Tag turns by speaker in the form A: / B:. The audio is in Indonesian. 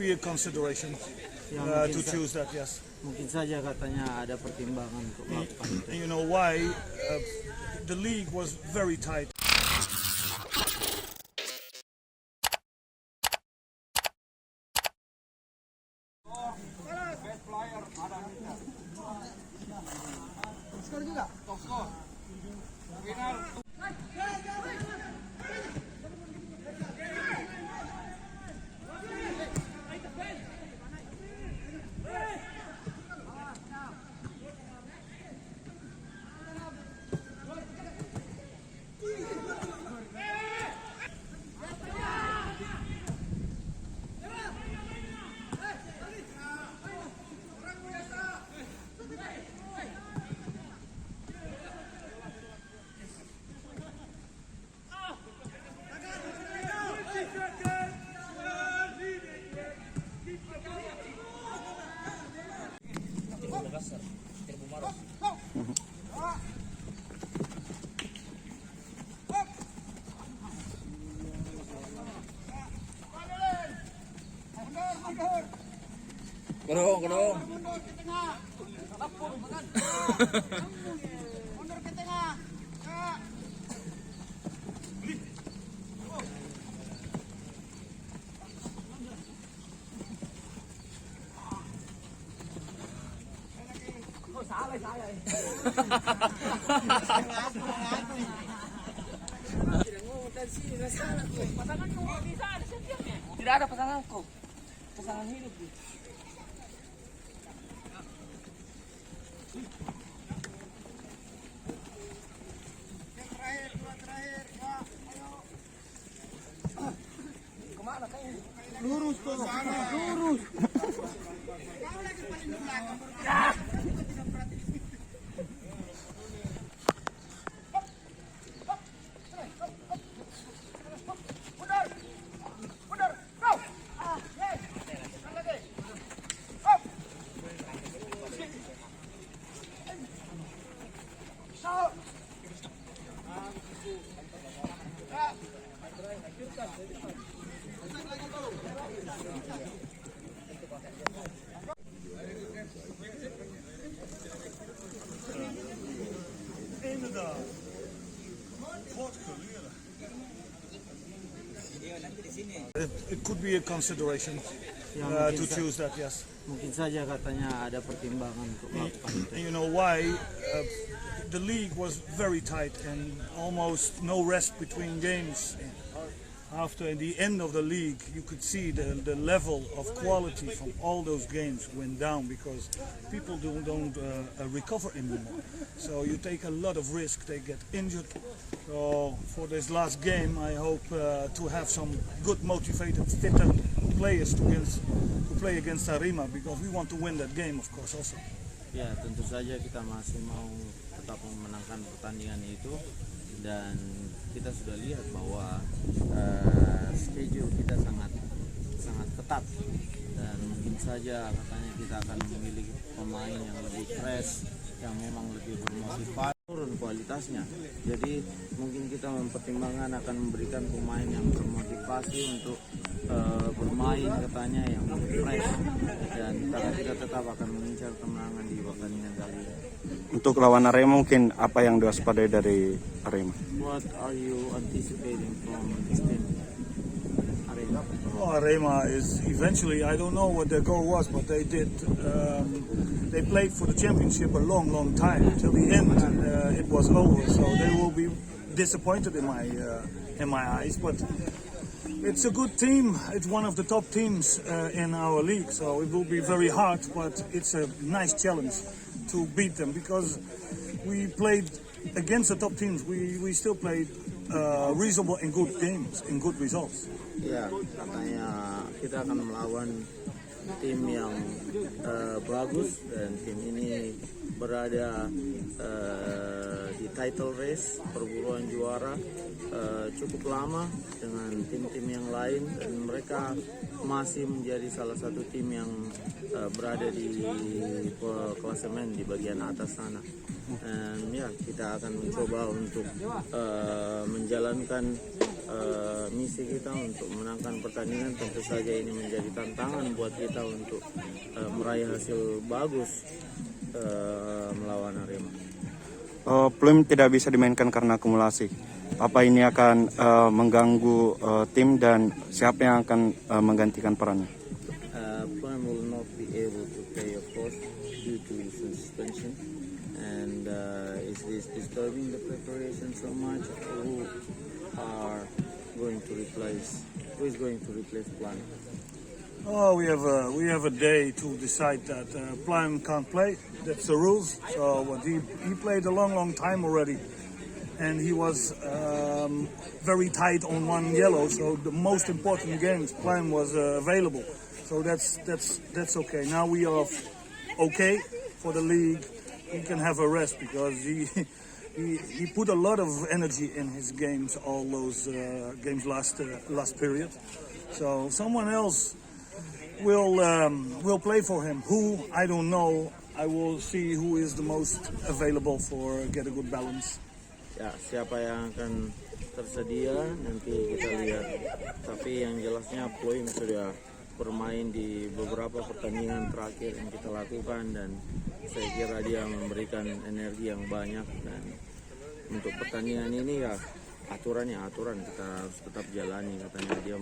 A: be a consideration to choose that, yes.
B: Mungkin saja katanya ada pertimbangan untuk melakukan itu.
A: You know why? The league was very tight.
C: Gedung.
D: Mundur ke tengah. Mundur ke tengah.
C: Tidak ada pasanganku. Pasangan hidup.
D: Terakhir.
C: Kemana kayaknya?
D: Lurus tuh. Lurus. Kau lagi paling belakang.
A: It could be a consideration to choose that, yes.
B: Mungkin saja katanya ada pertimbangan untuk melakukan itu.
A: You know why? The league was very tight and almost no rest between games. After the end of the league, you could see the level of quality from all those games went down because people don't recover anymore. So you take a lot of risk, they get injured. So for this last game, I hope to have some good, motivated, fit players to play against Arema because we want to win that game, of course, also.
B: Ya, tentu saja kita masih mau tetap memenangkan pertandingan itu, dan kita sudah lihat bahwa schedule kita sangat ketat, dan mungkin saja katanya kita akan memiliki pemain yang lebih fresh, yang memang lebih bermotivasi, turun kualitasnya. Jadi mungkin kita mempertimbangkan akan memberikan pemain yang bermotivasi untuk bermain katanya yang lebih fresh, dan kita tetap akan mengincar kemenangan di pertandingan kali ini.
E: Untuk lawan Arema, mungkin apa yang diwaspadai dari Arema?
B: What are you anticipating from this team? Arema?
A: Well, Arema is eventually, I don't know what their goal was, but they did. They played for the championship a long time. Till the end, it was over. So they will be disappointed in my eyes. But it's a good team. It's one of the top teams in our league. So it will be very hard, but it's a nice challenge to beat them because we played against the top teams. We still played reasonable and good games and good results.
B: Ya, katanya kita akan melawan tim yang bagus, dan tim ini berada di title race, perburuan juara cukup lama dengan tim-tim yang lain, dan mereka masih menjadi salah satu tim yang berada di klasemen di bagian atas sana. Dan ya kita akan mencoba untuk menjalankan misi kita untuk menangkan pertandingan. Tentu saja ini menjadi tantangan buat kita untuk meraih hasil bagus melawan Arema.
E: Pluim tidak bisa dimainkan karena akumulasi. Apa ini akan mengganggu tim dan siapa yang akan menggantikan perannya?
B: Pluim will not be able to play, of course, due to suspension, and is this disturbing the preparation so much? Who is going to replace Pluim?
A: Oh, we have a day to decide that. Pluim can't play. That's the rules. So what he played a long time already, and he was very tight on one yellow. So the most important games, Pluim was available. So that's okay. Now we are okay for the league. He can have a rest because he put a lot of energy in his games, all those games last period. So someone else will play for him. Who, I don't know. I will see who is the most available for get a good balance.
B: Ya, siapa yang akan tersedia nanti kita lihat. Tapi yang jelasnya Pluim sudah bermain di beberapa pertandingan terakhir yang kita lakukan, dan saya kira dia memberikan energi yang banyak. Dan untuk pertandingan ini ya aturan kita harus tetap jalani, katanya dia.